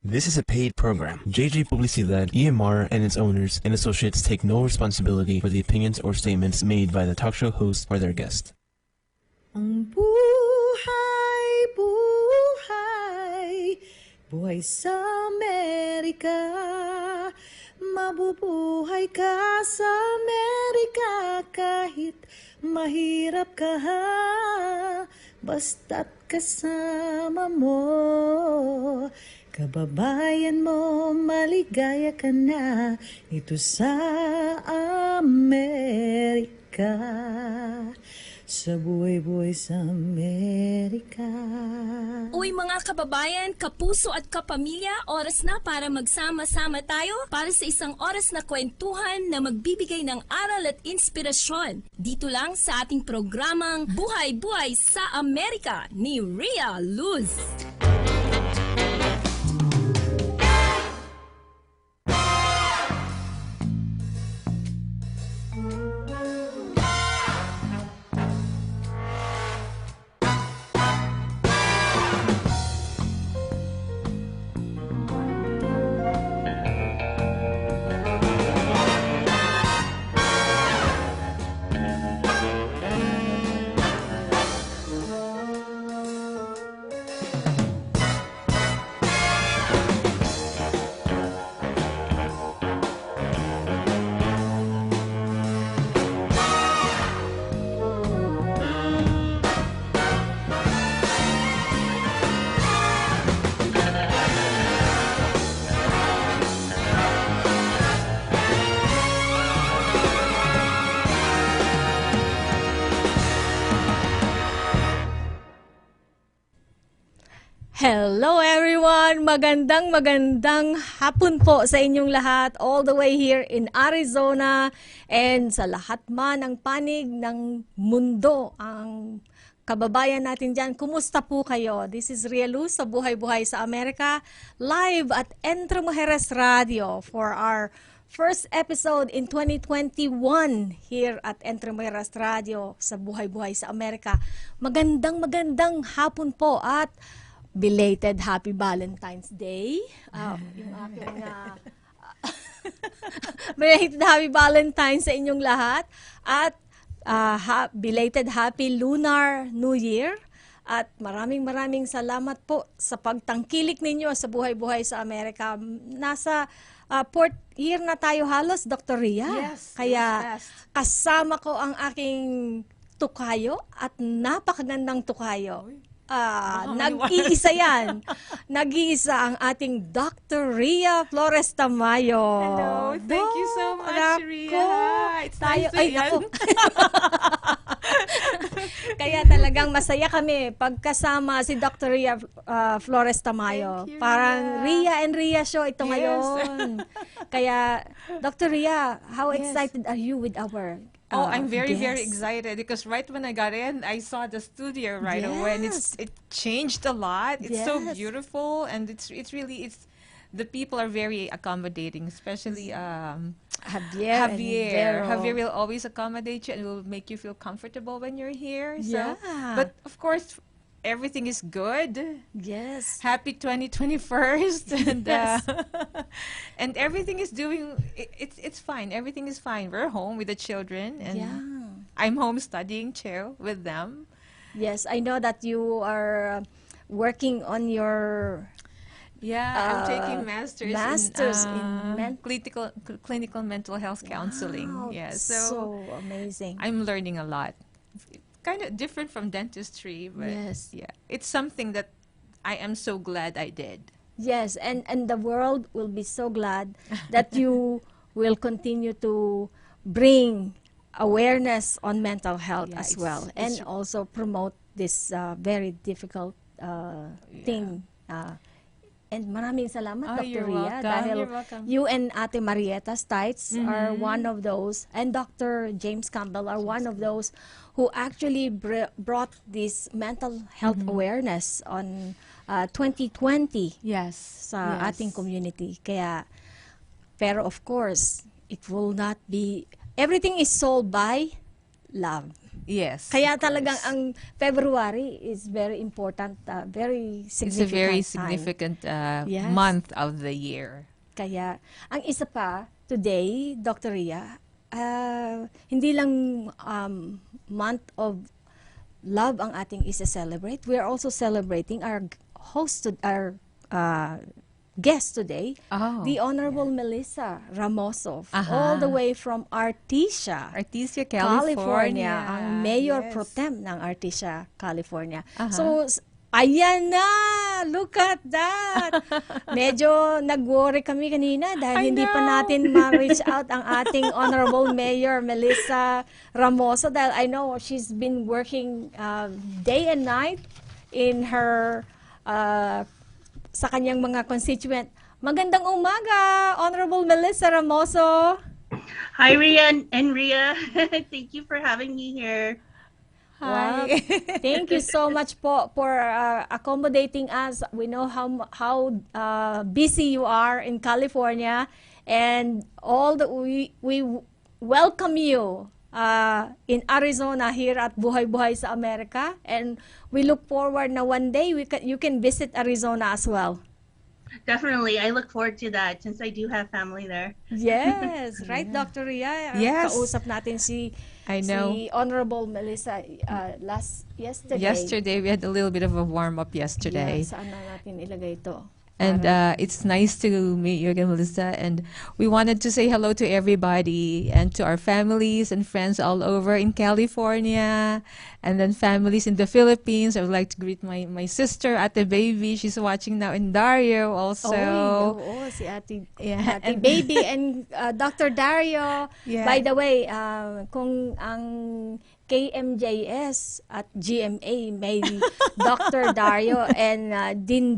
This is a paid program. JJ Publicidad, EMR, and its owners and associates take no responsibility for the opinions or statements made by the talk show host or their guest. Ang buhay, buhay, buhay sa Amerika. Mabubuhay ka sa Amerika kahit mahirap ka ha. Basta't kasama mo, kababayan mo, maligaya ka na dito sa Amerika. Sa buhay-buhay sa Amerika. Uy mga kababayan, kapuso at kapamilya, oras na para magsama-sama tayo para sa isang oras na kwentuhan na magbibigay ng aral at inspirasyon. Dito lang sa ating programang Buhay-Buhay sa Amerika ni Ria Luz. Hello everyone! Magandang hapon po sa inyong lahat all the way here in Arizona and sa lahat man ng panig ng mundo, ang kababayan natin dyan. Kumusta po kayo? This is Ria Luz sa Buhay-Buhay sa Amerika, live at Entre Mujeres Radio for our first episode in 2021 here at Entre Mujeres Radio sa Buhay-Buhay sa Amerika. Magandang hapon po at belated Happy Valentine's Day. Yung aking belated Happy Valentine's sa inyong lahat. At belated Happy Lunar New Year. At maraming salamat po sa pagtangkilik ninyo sa Buhay-Buhay sa Amerika. Nasa fourth year na tayo halos, Dr. Ria. Yes, kaya kasama ko ang aking tukayo at napakagandang tukayo. Nag-iisa yan. Nag-iisa ang ating Dr. Ria Flores Tamayo. Hello, thank you so much, Ria. It's nice to meet you. Kaya talagang masaya kami pagkasama si Dr. Ria Flores Tamayo. Thank you, parang Ria and Ria show ito Yes. ngayon. Kaya, Dr. Ria, how excited are you with our I'm very guest? excited because right when I got in, I saw the studio right away, and it changed a lot. It's so Yes. beautiful, and it's the people are very accommodating, especially Javier. Javier will always accommodate you and will make you feel comfortable when you're here. So, Yeah. but of course, everything is good. Yes. Happy 2021st, and Yes. and everything is it's fine. Everything is fine. We're home with the children, and I'm home studying too with them. Yes, I know that you are working on your I'm taking masters in clinical mental health counseling. Wow, Yeah, so amazing. I'm learning a lot. Kind of different from dentistry, but Yes. yeah, it's something that I am so glad I did. Yes, and the world will be so glad that you will continue to bring awareness on mental health Yeah, as it's- well, and also promote this very difficult thing. And maraming salamat, Dr. You're Ria, welcome. dahil You're welcome. you and Ate Marieta Stites are one of those, and Dr. James Campbell are one of those who actually brought this mental health awareness on 2020 Yes. sa ating community. Kaya, pero of course, it will not be, everything is solved by love. Yes. Kaya of talagang course. ang February is very important, very It's a significant very time. significant Yes. month of the year. Kaya, ang isa pa, today, Dr. Ria, hindi lang month of love ang ating isa-celebrate. We are also celebrating our our guest today, Oh, the Honorable Melissa Ramoso, all the way from Artesia, Artesia, California, California. ang Mayor Yes. Pro Tem ng Artesia, California. Aha. So, ayan na! Look at that! Medyo nag-worry kami kanina I dahil hindi pa know. natin ma-reach out ang ating Honorable Mayor Melissa Ramoso dahil I know she's been working day and night in her sa kanyang mga constituent. Magandang umaga, Honorable Melissa Ramoso. Hi, Ria and Ria. Thank you for having me here. Wow. Hi. Thank you so much po for accommodating us. We know how busy you are in California, and we welcome you in Arizona here at Buhay sa Amerika, and we look forward na one day you can visit Arizona as well. Definitely. I look forward to that since I do have family there. Yes, right, Dr. Ria? Yes. Kausap natin si Honorable Melissa yesterday. Yesterday, we had a little bit of a warm-up yesterday. Yeah, saan na natin ilagay ito? And it's nice to meet you again, Melissa. And we wanted to say hello to everybody and to our families and friends all over in California, and then families in the Philippines. I would like to greet my sister, Ate Baby. She's watching now in Dario also. Oo, si Ate Baby and Dr. Dario. Yeah. By the way, kung ang KMJS at GMA may Dr. Dario and Din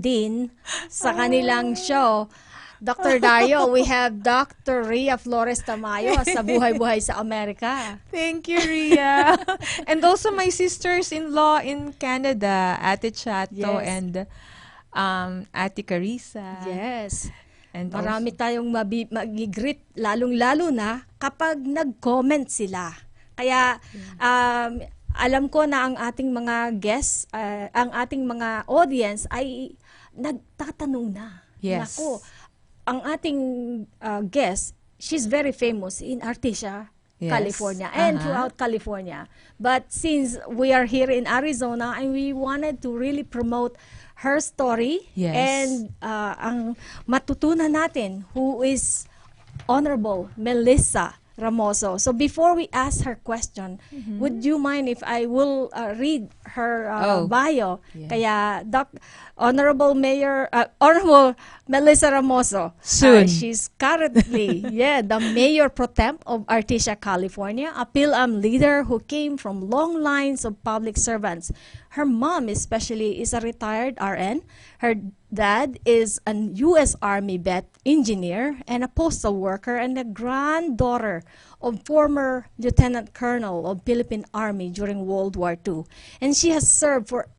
sa kanilang show. Dr. Dario, we have Dr. Ria Flores Tamayo sa Buhay sa Amerika. Thank you, Ria. And also my sisters-in-law in Canada, Ate Chato and Ate Carissa. Yes. And Marami tayong mag-greet, lalong-lalo na kapag nag-comment sila. Kaya alam ko na ang ating mga guests, ang ating mga audience ay nagtatanong na. Yes. Naku, ang ating guest, she's very famous in Artesia, California, and throughout California. But since we are here in Arizona and we wanted to really promote her story and ang matutunan natin who is Honorable Melissa Ramoso. So before we ask her question, would you mind if I will read her bio? Yeah. Kaya Honorable Melissa Ramoso. Soon. She's currently the Mayor Pro Tem of Artesia, California, a PhilAm leader who came from long lines of public servants. Her mom especially is a retired RN. Her dad is an U.S. Army vet engineer and a postal worker, and a granddaughter of former Lieutenant Colonel of Philippine Army during World War II. And she has served for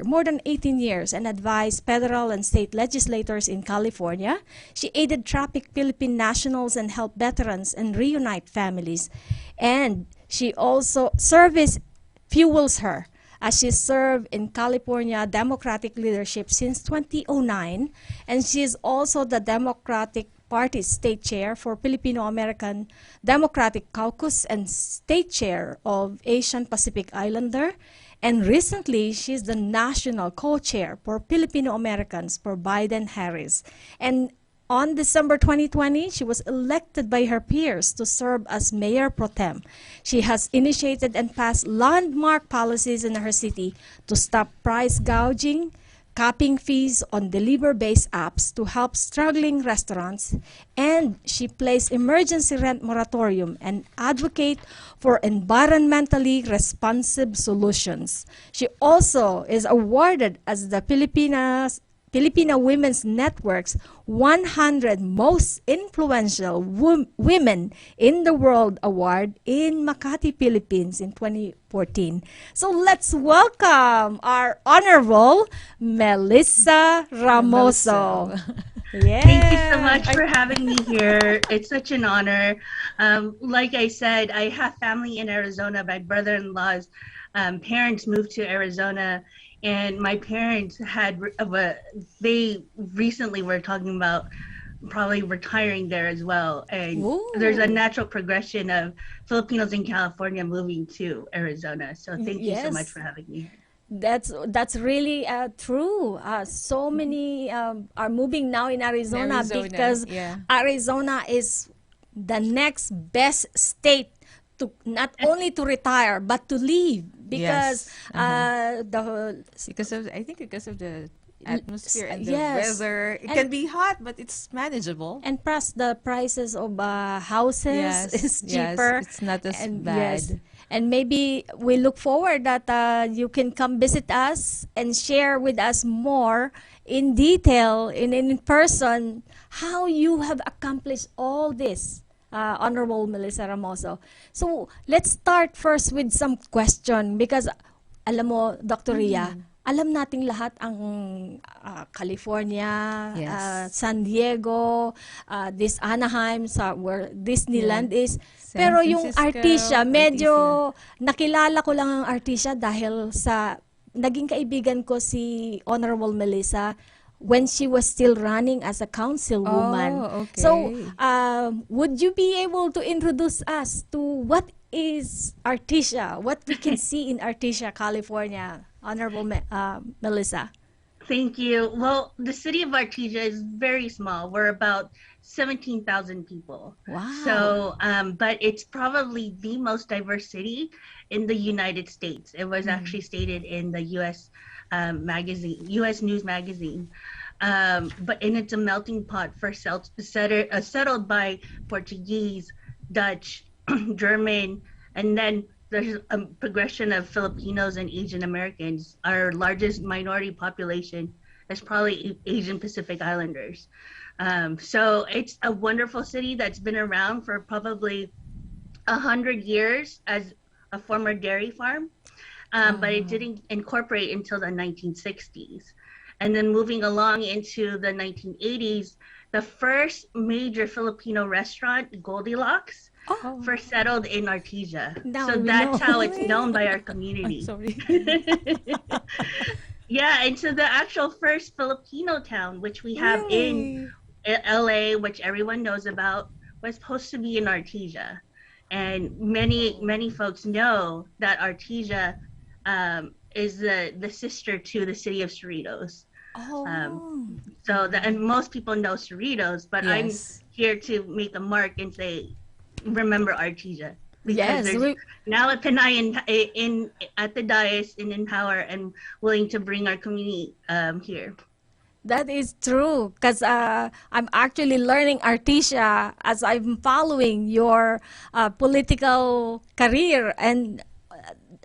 more than 18 years and advised federal and state legislators in California. She aided trafficked Philippine nationals and helped veterans and reunite families. And she also service fuels her as she served in California Democratic leadership since 2009, and she is also the Democratic Party State Chair for Filipino-American Democratic Caucus and State Chair of Asian Pacific Islander, and recently she's the National Co-Chair for Filipino-Americans for Biden-Harris. And on December 2020, she was elected by her peers to serve as Mayor Pro Tem. She has initiated and passed landmark policies in her city to stop price gouging, capping fees on delivery-based apps to help struggling restaurants, and she placed emergency rent moratorium and advocate for environmentally responsive solutions. She also is awarded as the Filipina Women's Network's 100 Most Influential Women in the World Award in Makati, Philippines in 2014. So let's welcome our Honorable Melissa Ramoso. Yeah. Thank you so much for having me here. It's such an honor. Like I said, I have family in Arizona. My brother-in-law's parents moved to Arizona, and my parents they recently were talking about probably retiring there as well. And there's a Ooh. natural progression of Filipinos in California moving to Arizona. So thank you so much Yes. for having me here. That's really true. So many are moving now in In Arizona Arizona, because yeah. Arizona is the next best state to not only to retire but to live because Yes. the Because of the atmosphere and the yes. weather. It And- can be hot, but it's manageable. and plus the prices of houses is cheaper. It's not as And bad. yes, and maybe we look forward that you can come visit us and share with us more in detail in person how you have accomplished all this, Honorable Melissa Ramoso. So let's start first with some question because alam mo, Dr. Ria, alam nating lahat ang California, Yes. San Diego, this Anaheim, where Disneyland Yeah. is. San Pero yung Francisco, Artesia, medyo Artesia. nakilala ko lang ang Artesia dahil sa naging kaibigan ko si Honorable Melissa when she was still running as a councilwoman. Oh, okay. So, would you be able to introduce us to what is Artesia? What we can see in Artesia, California, Honorable Melissa? Thank you. Well, the city of Artesia is very small. We're about 17,000 people. Wow. So, but it's probably the most diverse city in the United States. It was actually stated in the U.S. U.S. News magazine. And it's a melting pot for settled by Portuguese, Dutch, German, and then there's a progression of Filipinos and Asian Americans. Our largest minority population is probably Asian Pacific Islanders. So it's a wonderful city that's been around for probably 100 years as a former dairy farm, but it didn't incorporate until the 1960s. And then moving along into the 1980s, the first major Filipino restaurant, Goldilocks, first settled in Artesia. Now So we that's know. how it's known by our community. Sorry. Yeah, and so the actual first Filipino town, which we have in LA, which everyone knows about, was supposed to be in Artesia. And many folks know that Artesia is the sister to the city of Cerritos. And most people know Cerritos, but I'm Yes. here to make a mark and say, remember Artesia. Yes, There's now a Pinoy in at the dais and in power and willing to bring our community here. That is true because I'm actually learning Artesia as I'm following your political career and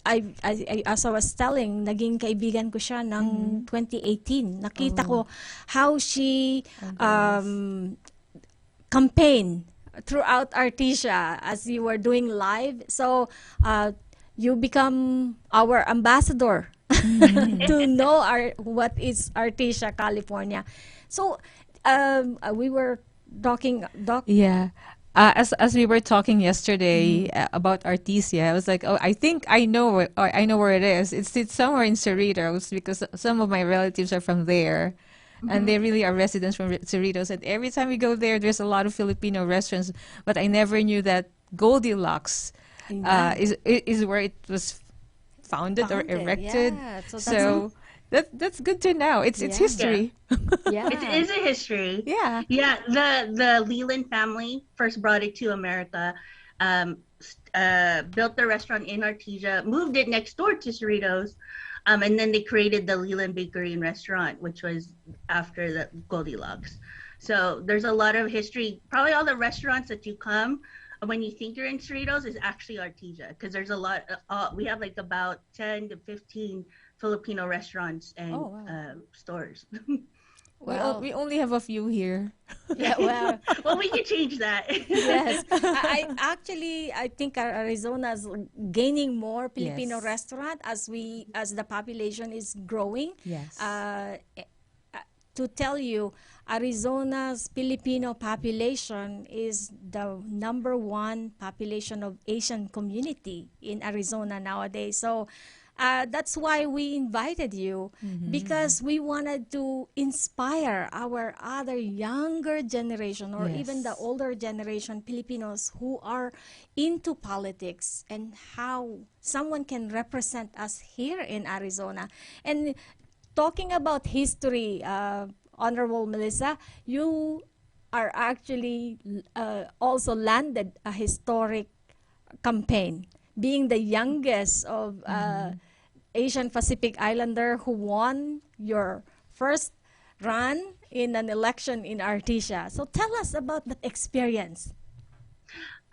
I as I was telling, naging kaibigan ko siya ng 2018. Nakita ko how she campaign throughout Artesia as you were doing live. So you become our ambassador to know what is Artesia, California. So we were talking, Doc. Yeah. As we were talking yesterday about Artesia, I was like, oh, I think I know where it is. It's somewhere in Cerritos because some of my relatives are from there. And they really are residents from Cerritos. And every time we go there, there's a lot of Filipino restaurants. But I never knew that Goldilocks is where it was founded or erected. Yeah. So that's good to know. It's history. Yeah. It is a history. Yeah. Yeah, the Leland family first brought it to America, built the restaurant in Artesia, moved it next door to Cerritos, and then they created the Leland Bakery and Restaurant, which was after the Goldilocks. So there's a lot of history. Probably all the restaurants that you come when you think you're in Cerritos is actually Artesia because there's a lot. We have like about 10 to 15 Filipino restaurants and stores. We only have a few here. Yeah, well, Well, we can change that. yes. I think Arizona is gaining more Filipino Yes. restaurant as the population is growing. Yes. to tell you, Arizona's Filipino population is the #1 population of Asian community in Arizona nowadays. So that's why we invited you, because we wanted to inspire our other younger generation, or even the older generation Filipinos who are into politics, and how someone can represent us here in Arizona. And talking about history, Honorable Melissa, you are actually also landed a historic campaign, being the youngest of Asian Pacific Islander who won your first run in an election in Artesia. So tell us about that experience.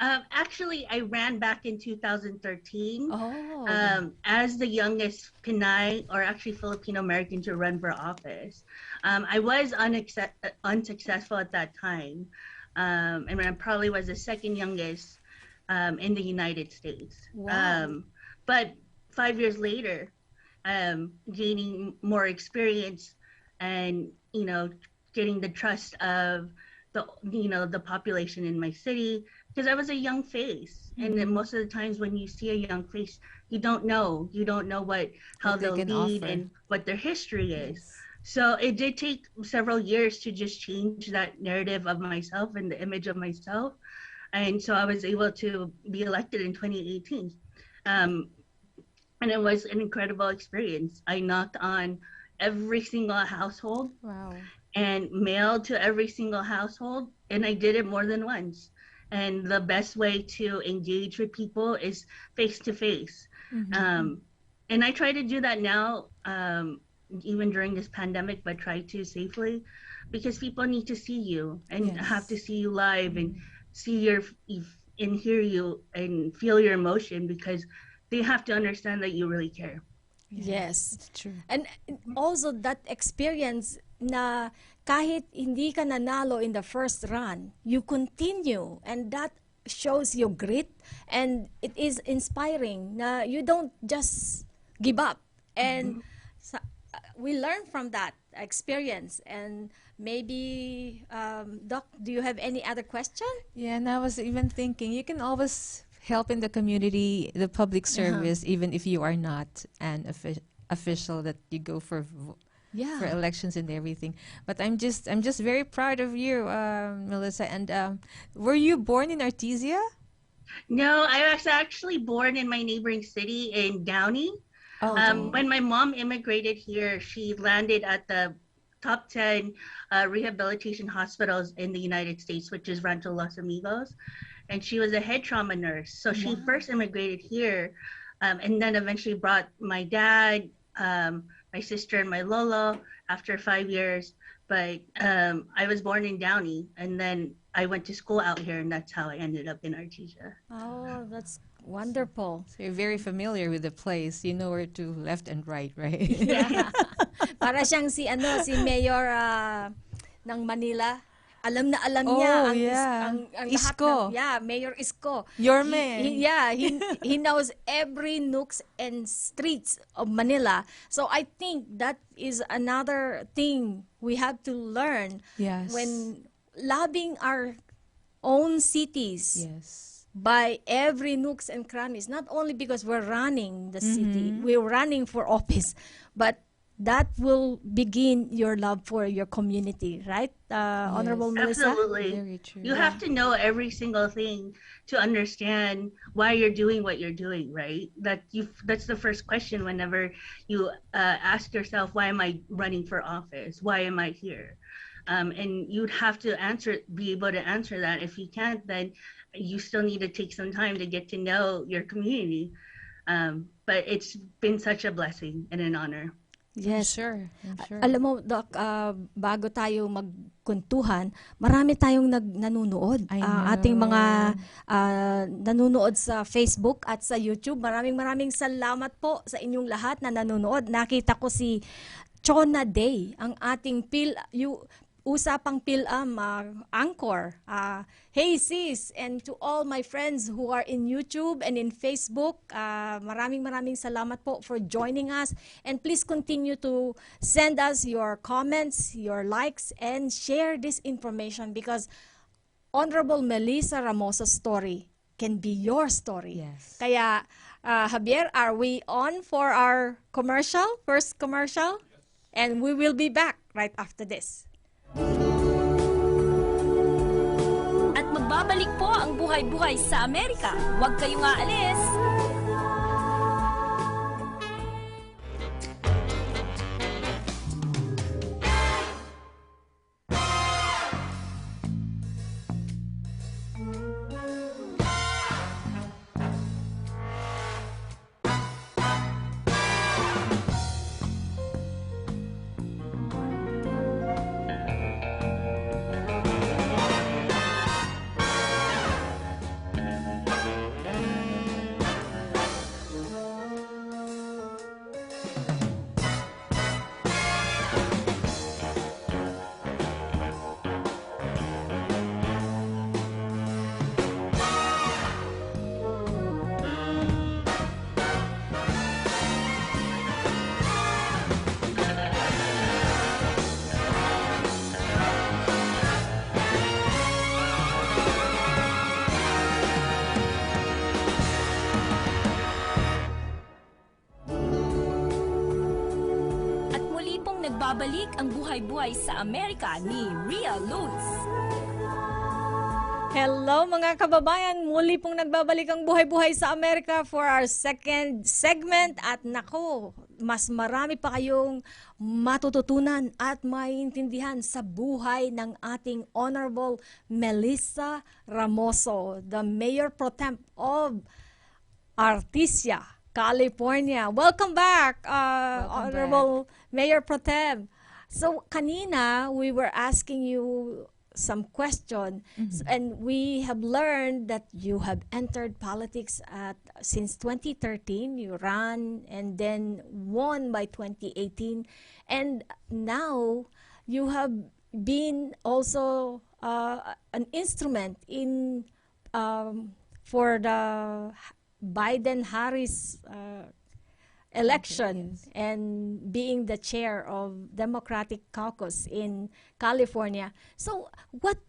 Actually, I ran back in 2013 Oh. as the youngest Pinoy, or actually Filipino American, to run for office. I was unsuccessful at that time, and I probably was the second youngest in the United States. Wow. But 5 years later, gaining more experience, and getting the trust of the population in my city, because I was a young face, and then most of the times when you see a young face, you don't know how What they they'll can lead offer. and what their history is. Yes. So it did take several years to just change that narrative of myself and the image of myself, and so I was able to be elected in 2018. And it was an incredible experience. I knocked on every single household Wow. and mailed to every single household, and I did it more than once. And the best way to engage with people is face to face. And I try to do that now, even during this pandemic, but try to safely, because people need to see you and have to see you live, and see and hear you and feel your emotion, because they have to understand that you really care. Yes. It's true. And also that experience na kahit hindi ka nanalo in the first run, you continue, and that shows your grit, and it is inspiring na you don't just give up. And we learn from that experience. And maybe, Doc, do you have any other question? Yeah, and I was even thinking you can always help in the community, the public service, even if you are not an official that you go for Yeah. elections and everything. But I'm just very proud of you, Melissa. And were you born in Artesia? No, I was actually born in my neighboring city in Downey. Oh, When my mom immigrated here, she landed at the top 10 rehabilitation hospitals in the United States, which is Rancho Los Amigos. And she was a head trauma nurse. So she first immigrated here, and then eventually brought my dad, my sister, and my lolo after 5 years. But I was born in Downey, and then I went to school out here, and that's how I ended up in Artesia. Oh, that's wonderful. so you're very familiar with the place. You know where to left and right, right? Yeah. Para siyang si Mayor ng Manila. Alam na alam niya Oh, ang, yeah. ang lahat Isko. Mayor Isko. Yorme. He knows every nooks and streets of Manila. So I think that is another thing we have to learn Yes. when loving our own cities. Yes. By every nooks and crannies, not only because we're running the city, we're running for office, but that will begin your love for your community, right, Honorable Melissa? Absolutely. Very true. You have to know every single thing to understand why you're doing what you're doing, right? That's the first question whenever you ask yourself, why am I running for office? Why am I here? And you'd have to be able to answer that. If you can't, then you still need to take some time to get to know your community. But it's been such a blessing and an honor. Yes. I'm sure. Alam mo, Doc, bago tayo magkuntuhan, marami tayong nanonood. I know. Ating mga nanonood sa Facebook at sa YouTube. Maraming salamat po sa inyong lahat na nanonood. Nakita ko si Chona Day, ang ating Usapang Pilam, Anchor. Hey sis, and to all my friends who are in YouTube and in Facebook, maraming salamat po for joining us. And please continue to send us your comments, your likes, and share this information because Honorable Melissa Ramoso's story can be your story. Yes. Kaya, Javier, are we on for our first commercial? And we will be back right after this. At magbabalik po ang Buhay sa Amerika. Huwag kayong aalis. Nagbabalik ang Buhay sa Amerika ni Ria Flores. Hello mga kababayan, muli pong nagbabalik ang Buhay sa Amerika for our second segment at nako, mas marami pa kayong matututunan at maintindihan sa buhay ng ating Honorable Melissa Ramoso, the Mayor Pro Temp of Artesia, California. Welcome back, Honorable Mayor Pro Tem. So, kanina, we were asking you some question, and we have learned that you have entered politics since 2013. You ran and then won by 2018. And now, you have been also an instrument in for the Biden-Harris election and being the chair of Democratic Caucus in California. So what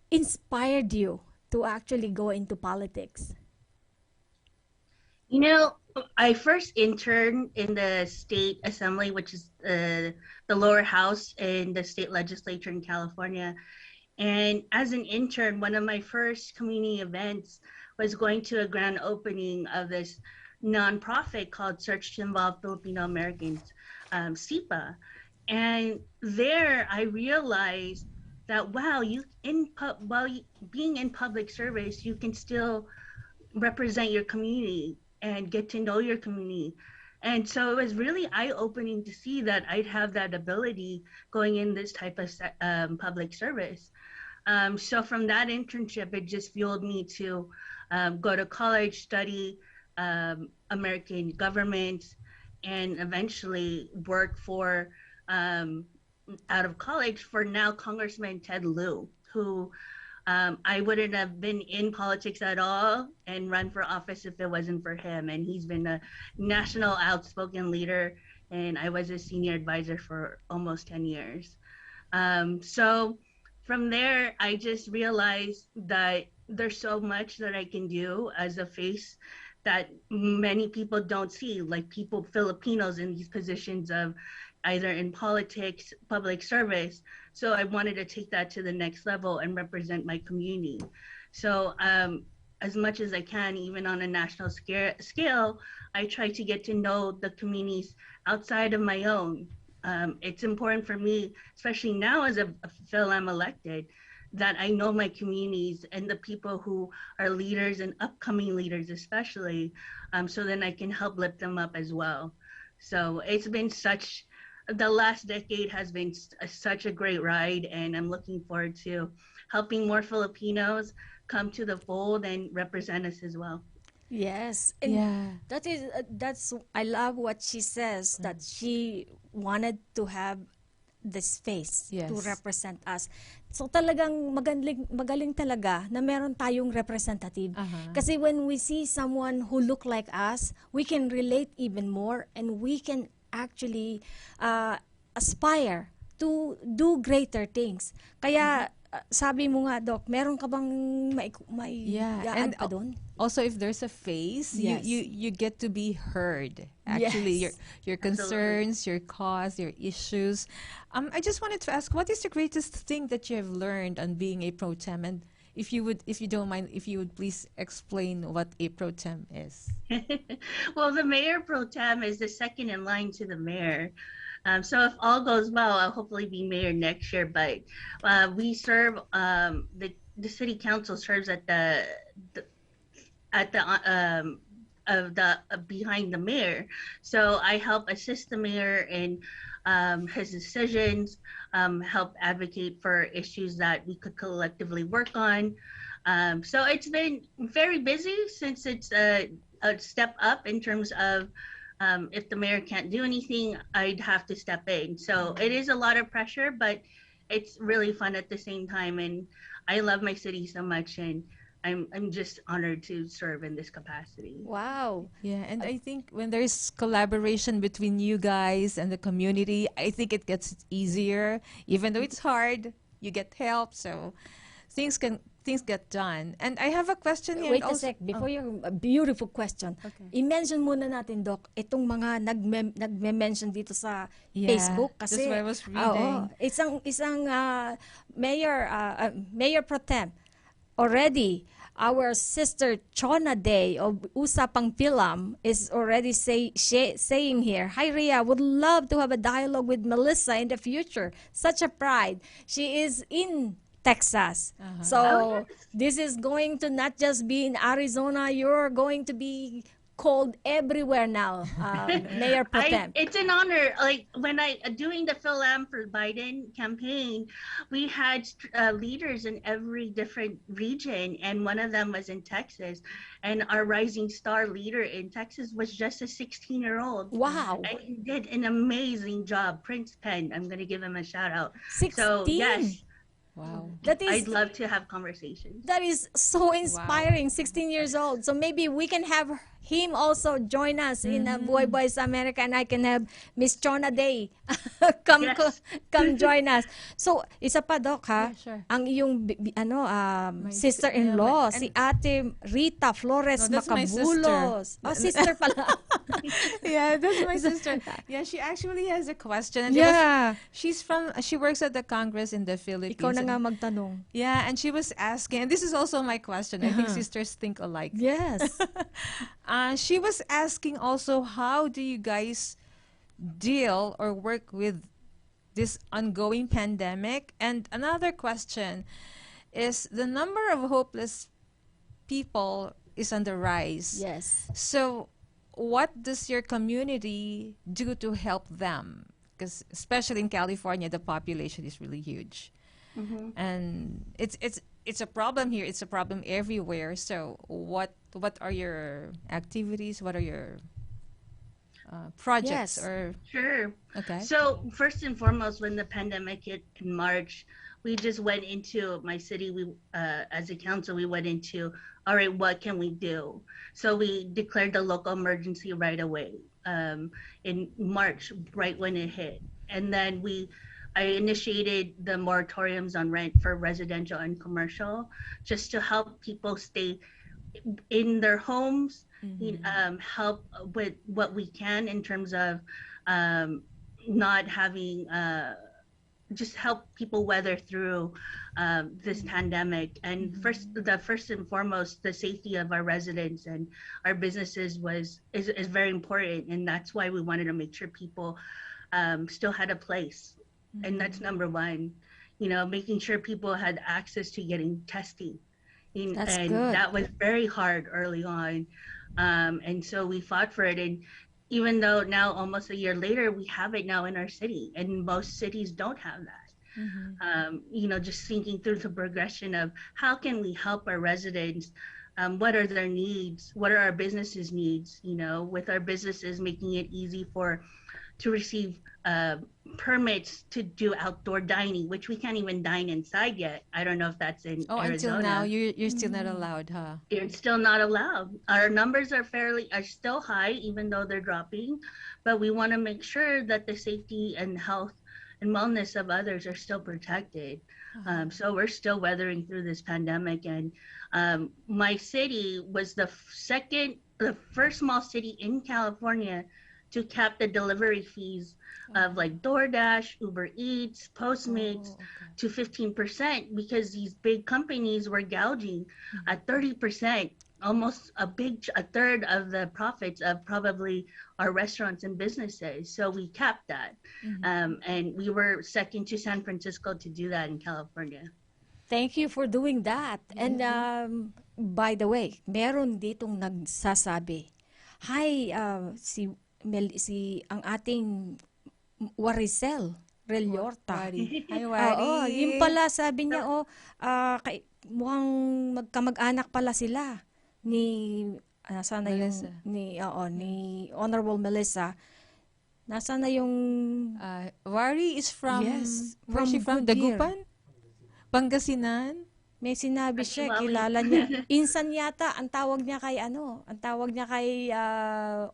inspired you to actually go into politics? You know, I first interned in the state assembly, which is the lower house in the state legislature in California. And as an intern, one of my first community events was going to a grand opening of this nonprofit called Search to Involve Filipino Americans, SIPA. And there I realized that, wow, being in public service, you can still represent your community and get to know your community. And so it was really eye-opening to see that I'd have that ability going in this type of public service. So from that internship, it just fueled me to go to college, study American government, and eventually work for, out of college, for now Congressman Ted Lieu, who I wouldn't have been in politics at all and run for office if it wasn't for him. And he's been a national outspoken leader, and I was a senior advisor for almost 10 years. So from there, I just realized that there's so much that I can do as a face that many people don't see, like Filipinos in these positions of either in politics, public service. So I wanted to take that to the next level and represent my community. So as much as I can, even on a national scale, I try to get to know the communities outside of my own. It's important for me, especially now as a Phil I'm elected, that I know my communities and the people who are leaders and upcoming leaders especially, so then I can help lift them up as well. So it's been the last decade has been such a great ride, and I'm looking forward to helping more Filipinos come to the fold and represent us as well. Yes, and that's I love what she says, that she wanted to have this face Yes. to represent us. So talagang magaling talaga na meron tayong representative. Kasi when we see someone who look like us, we can relate even more and we can actually aspire to do greater things. Kaya sabi mo nga, Doc, meron ka bang may and i-add pa doon? also if there's a face, Yes. you get to be heard. Actually, Yes. your concerns, your cause, your issues. I just wanted to ask, what is the greatest thing that you have learned on being a pro tem? And if you don't mind, if you would please explain what a pro tem is. Well, the mayor pro tem is the second in line to the mayor. So if all goes well, I'll hopefully be mayor next year. But we serve the city council serves at the behind the mayor. So I help assist the mayor in his decisions, help advocate for issues that we could collectively work on. So it's been very busy since it's a step up in terms of if the mayor can't do anything, I'd have to step in. So it is a lot of pressure, but it's really fun at the same time. And I love my city so much, and I'm just honored to serve in this capacity. Wow. Yeah, and I think when there's collaboration between you guys and the community, I think it gets easier. Even though it's hard, you get help, so things get done. And I have a question here. Wait a sec, before your beautiful question, i-mention muna natin, Doc, itong mga nagme-mention dito sa Facebook kasi that's what I was reading. Isang mayor pro tem already. Our sister Chona Day of Usapang Film is already saying here, "Hi Ria, would love to have a dialogue with Melissa in the future. Such a pride. She is in Texas. So this is going to not just be in Arizona, you're going to be called everywhere now, Mayor Pro Tem. It's an honor. Like when doing the Phil-Am for Biden campaign, we had leaders in every different region, and one of them was in Texas. And our rising star leader in Texas was just a 16-year-old. Wow. And he did an amazing job. Prince Penn, I'm going to give him a shout out. 16? So, yes. Wow. I'd love to have conversations. That is so inspiring, 16 years old. So maybe we can have him also join us in Buhay sa Amerika, and I can have Miss Chona Day come join us. So, isa pa, Doc, ha? Yeah, sure. Ang iyong sister-in-law, si Ate Ria Flores No, that's my Tamayo. Oh, sister pala. Yeah, that's my sister. Yeah, she actually has a question. And she works at the Congress in the Philippines. Ikaw na nga magtanong. Yeah, and she was asking, and this is also my question. I think sisters think alike. Yes. She was asking also, how do you guys deal or work with this ongoing pandemic? And another question is, the number of hopeless people is on the rise. Yes. So what does your community do to help them? Because especially in California, the population is really huge. And it's a problem here. It's a problem everywhere. So what are your activities? What are your projects? Yes. Or Sure. okay. So first and foremost, when the pandemic hit in March, we just went into my city. We, as a council, we went into, all right, what can we do? So we declared the local emergency right away in March, right when it hit. And then I initiated the moratoriums on rent for residential and commercial, just to help people stay in their homes, help with what we can in terms of not having, just help people weather through this pandemic. And first and foremost, the safety of our residents and our businesses is very important, and that's why we wanted to make sure people still had a place. And that's number one, making sure people had access to getting testing. That's and good. That was very hard early on. And so we fought for it. And even though now, almost a year later, we have it now in our city, and most cities don't have that. Just thinking through the progression of how can we help our residents? What are their needs? What are our businesses' needs? With our businesses, making it easy to receive permits to do outdoor dining, which we can't even dine inside yet. I don't know if that's in Oh, Arizona. until now, you're still not allowed, huh? It's still not allowed. Our numbers are still high, even though they're dropping, but we want to make sure that the safety and health and wellness of others are still protected. So we're still weathering through this pandemic, and my city was the first small city in California to cap the delivery fees of like DoorDash, Uber Eats, Postmates to 15%, because these big companies were gouging at 30%, almost a third of the profits of probably our restaurants and businesses. So we capped that. And we were second to San Francisco to do that in California. Thank you for doing that. And by the way, meron ditong nagsasabi, hi, si ang ating Waricel Reliorta. Hi, Wari. Oo, yung pala sabi niya, mukhang magkamag-anak pala sila ni sana Melissa. yung ni Honorable Melissa. Nasaan na yung Wari is from, Yes, where's she from? Goodyear. Dagupan? Pangasinan? may sinabi siya, kilala niya. Insan yata ang tawag niya kay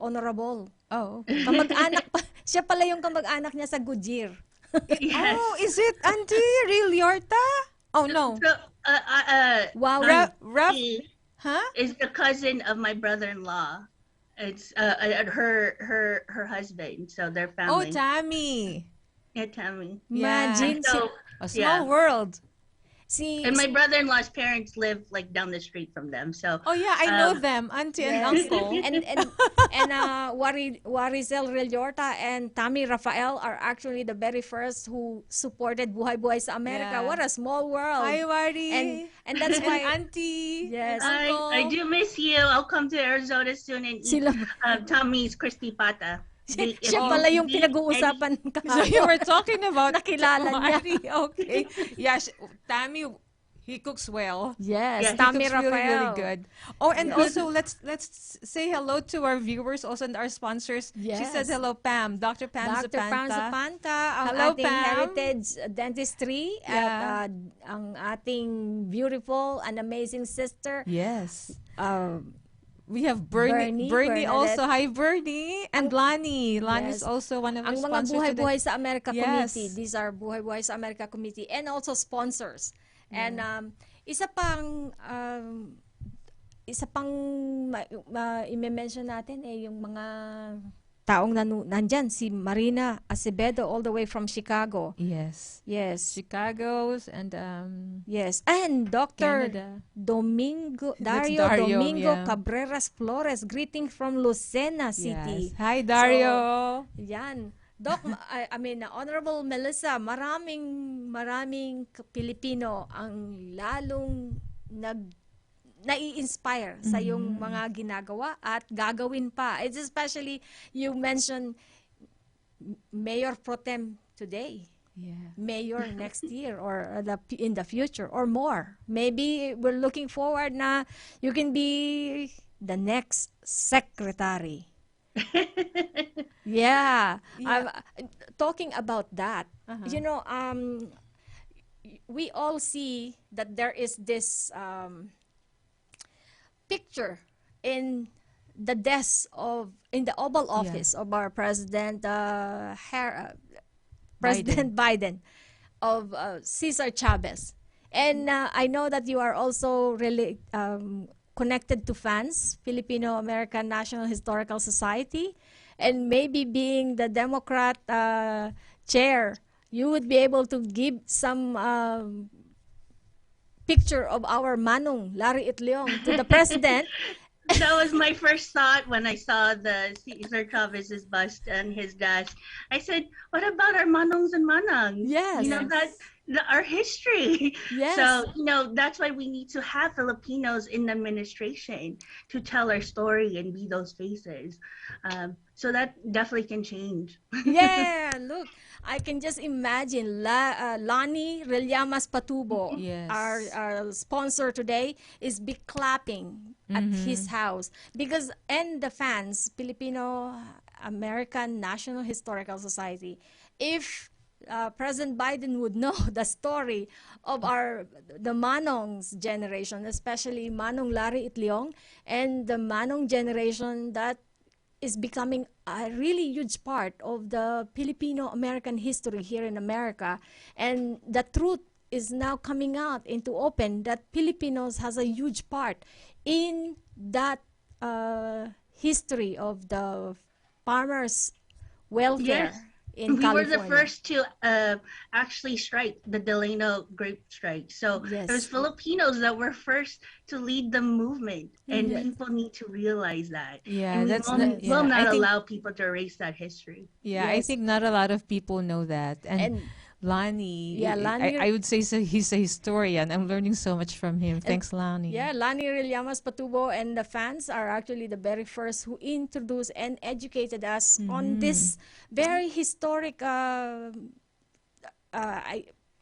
Honorable. Oh. Kamag-anak pa. Siya pala yung kamag-anak niya sa Goodyear. Yes. Oh, is it Auntie Real Yorta? Oh, no. So, Wow. Raf? he Huh? is the cousin of my brother-in-law. It's her husband, so their Oh, family. Tammy. Yeah, Tammy. Imagine. So, A small yeah. world. And my brother-in-law's parents live like down the street from them. So Oh, yeah, I know them. Auntie and uncle. and Waricel Reliorta and Tammy Rafael are actually the very first who supported Buhay sa Amerika. Yeah. What a small world. Hi, Wari. And that's why Auntie. yes. I do miss you. I'll come to Arizona soon and eat Sila- Tommy's crispy pata. Siya pala yung pinag-uusapan So kahapon. you were talking about Nakilala niya. Wari. Okay. Yeah, Tammy, he cooks well. Yes, Yes, He Tammy cooks really, Rafael. really good. Oh, and also let's say hello to our viewers also and our sponsors. She Yes. said hello, Pam. Dr. Pam Dr. Pam Zapanta. Zapanta, ang Hello, ating Pam. heritage dentistry at ang ating beautiful and amazing sister. Yes. Um, We have Bernie Bernadette. also. Hi, Bernie. And Lani. Lani's Yes. also one of our ang mga sponsors Buhay today. sa Amerika Yes. committee. These are Buhay sa Amerika committee and also sponsors. And isa pang i-mention natin yung mga taong nandyan, si Marina Acevedo all the way from Chicago. Yes. Yes. Chicago's and Yes. And Dr. Canada. Dario Domingo yeah. Cabreras Flores, greeting from Lucena City. Yes. Hi, Dario. Yan. Doc, Honorable Melissa, maraming Pilipino ang lalong nai-inspire sa yung mga ginagawa at gagawin pa. It's especially, you mentioned Mayor Pro Tem today. Yeah. Mayor next year or in the future or more. Maybe we're looking forward na you can be the next secretary. Yeah. Talking about that, you know, we all see that there is this picture in the desk in the Oval Office of our President President Biden of Cesar Chavez. And I know that you are also really connected to FANS, Filipino-American National Historical Society, and maybe being the Democrat chair, you would be able to give some picture of our Manong, Larry Itleong, to the President. That was my first thought when I saw the Cesar Chavez's bust on his desk. I said, what about our manongs and manangs? Yes. You know, our history. Yes. So, you know, that's why we need to have Filipinos in the administration to tell our story and be those faces. So that definitely can change. Yeah, look, I can just imagine Lani Relyamas Patubo, Yes. our sponsor today, is be clapping at his house because and the fans, Filipino American National Historical Society. If President Biden would know the story of the Manong's generation, especially Manong Larry Itliong and the Manong generation that is becoming a really huge part of the Filipino-American history here in America. And the truth is now coming out into open that Filipinos has a huge part in that history of the farmers' welfare. Yes. In We California. were the first to actually strike the Delano grape strike. So Yes. it was Filipinos that were first to lead the movement, and people need to realize that. Yeah, and we that's will, not- will yeah, I not think- allow people to erase that history. Yeah, I Yes. think not a lot of people know that. And And Lani, Yeah, Lani- I would say he's a historian. I'm learning so much from him. Thanks, Lani. yeah, Lani Rillamas Patubo and the fans are actually the very first who introduced and educated us on this very historic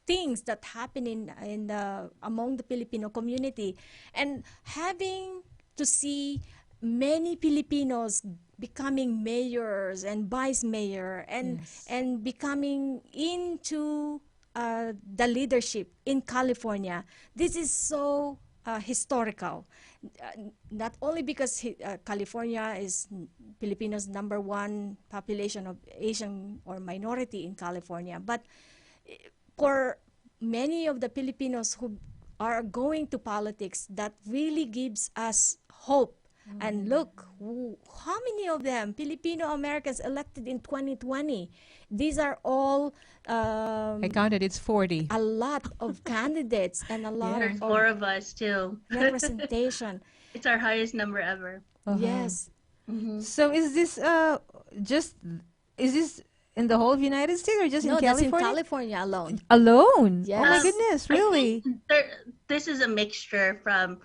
things that happen in the among the Filipino community, and having to see many Filipinos becoming mayors and vice mayor and Yes. and becoming into the leadership in California. This is so historical. Not only because California is Filipinos' number one population of Asian or minority in California, but for many of the Filipinos who are going to politics, that really gives us hope. And look, how many of them, Filipino Americans elected in 2020? These are all I counted, it's 40. a lot of candidates and a lot There's of more of us too. representation. It's our highest number ever. Yes. So is this is this in the whole of United States or just No, in that's in California? California alone. Alone? Yes. Oh my Um, goodness, I really? think this is a mixture from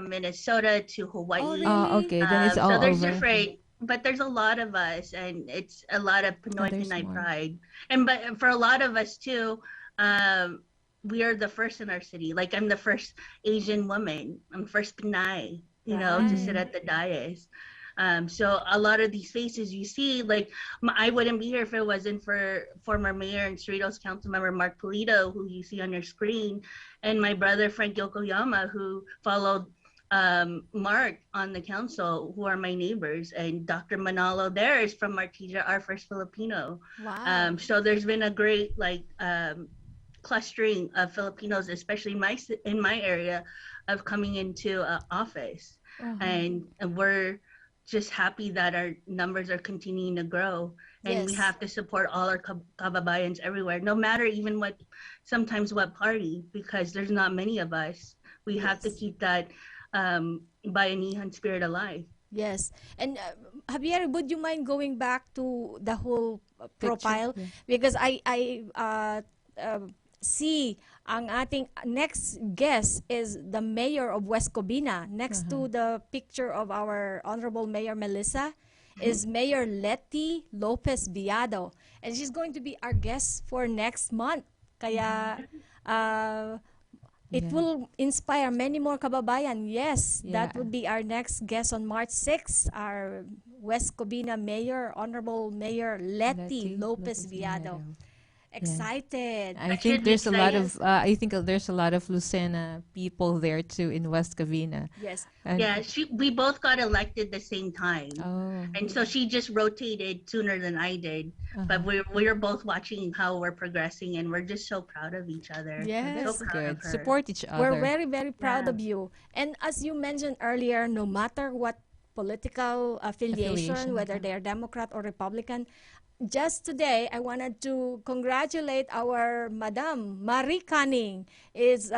Minnesota to Hawaii. Oh, really? Okay, then it's all so there's over. different, but there's a lot of us, and it's a lot of Pinoy there's Pinay more. pride. And but for a lot of us too, we are the first in our city. Like I'm the first Asian woman. I'm first Pinay, to sit at the dais. So a lot of these faces you see, like I wouldn't be here if it wasn't for former mayor and Cerritos council member Mark Polito, who you see on your screen, and my brother Frank Yokoyama, who followed Mark on the council, who are my neighbors, and Dr. Manalo there is from Artesia, our first Filipino. Wow. So there's been a great clustering of Filipinos, especially in my area, of coming into office, and we're just happy that our numbers are continuing to grow, and we Yes. have to support all our kababayans everywhere, no matter even sometimes what party, because there's not many of us. We have to keep that bayanihan spirit alive. Yes. And Javier, would you mind going back to the whole profile? yeah. Because I see ang ating next guest is the mayor of West Covina. Next to the picture of our Honorable Mayor Melissa is Mayor Letty Lopez Viado. And she's going to be our guest for next month. Kaya it will inspire many more kababayan. Yes, that Yeah. would be our next guest on March 6th, our West Covina Mayor, Honorable Mayor Letty Lopez Viado. Excited. I should think be there's a lot excited. of there's a lot of Lucena people there too in West Covina. Yes. And- Yeah, we both got elected the same time. Oh. And so she just rotated sooner than I did. But we're both watching how we're progressing, and we're just so proud of each other. Yes. So That's proud good. of her. Support each other. We're very, very proud Yeah. of you. And as you mentioned earlier, no matter what political affiliation, whether they're Democrat or Republican, just today, I wanted to congratulate our Madam Marie Canning is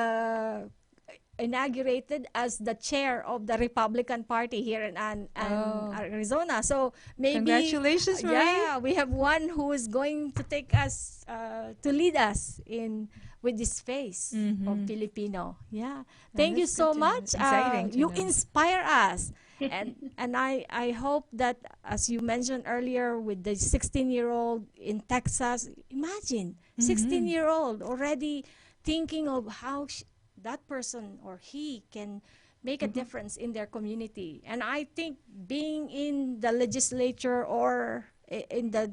inaugurated as the chair of the Republican Party here in Arizona. So maybe Congratulations, Marie. yeah, we have one who is going to take us to lead us in with this face of Filipino. Yeah. Thank you that's so good to know. much. Exciting to You know. inspire us. And I hope that, as you mentioned earlier, with the 16-year-old in Texas, imagine 16-year-old already thinking of how that person or he can make a difference in their community. And I think being in the legislature or in the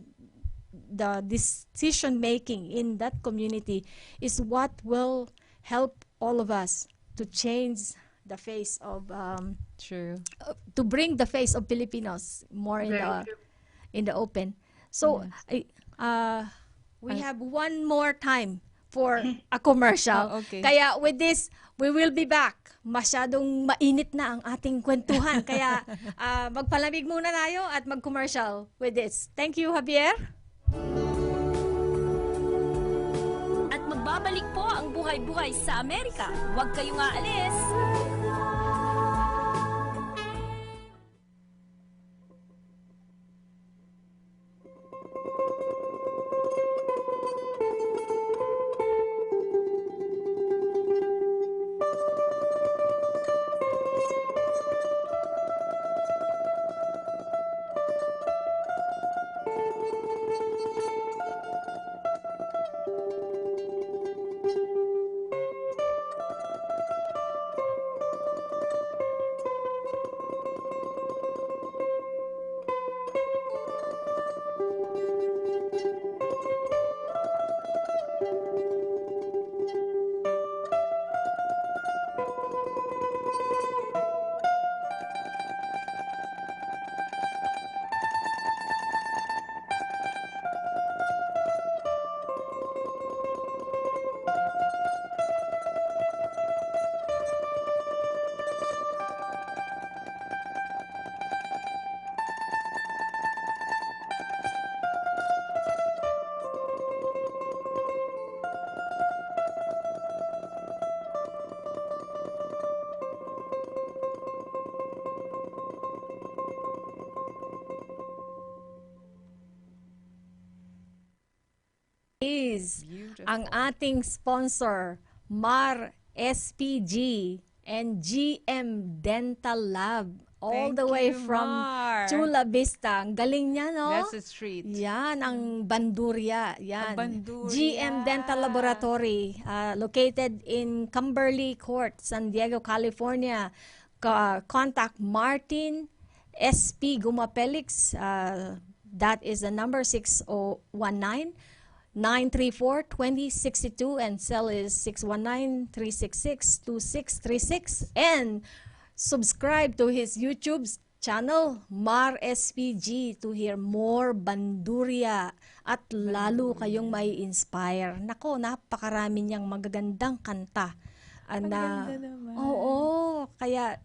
decision making in that community is what will help all of us to change the face of True. to bring the face of Filipinos more in Very the open. So we have one more time for a commercial. Oh, okay. Kaya with this, we will be back. Masyadong mainit na ang ating kwentuhan. Kaya magpalamig muna tayo at mag-commercial with this. Thank you, Javier. At magbabalik po ang Buhay-Buhay sa Amerika. Huwag kayong aalis. Is Beautiful. ang ating sponsor, MAR SPG and GM Dental Lab. All Thank the way you, from Mar. Chula Vista. Ang galing niya, no? That's a street. Yan, ang Bandurria. Yan. Ang Bandurria. GM Dental Laboratory, located in Kimberly Court, San Diego, California. Contact Martin SP Gumapelix. That is the number 619-934-2062 and cell is 619-366-2636. And subscribe to his YouTube channel, Mar SPG, to hear more Bandurria at lalo kayong may inspire. Nako, napakarami niyang magagandang kanta. Maganda naman. Oo, kaya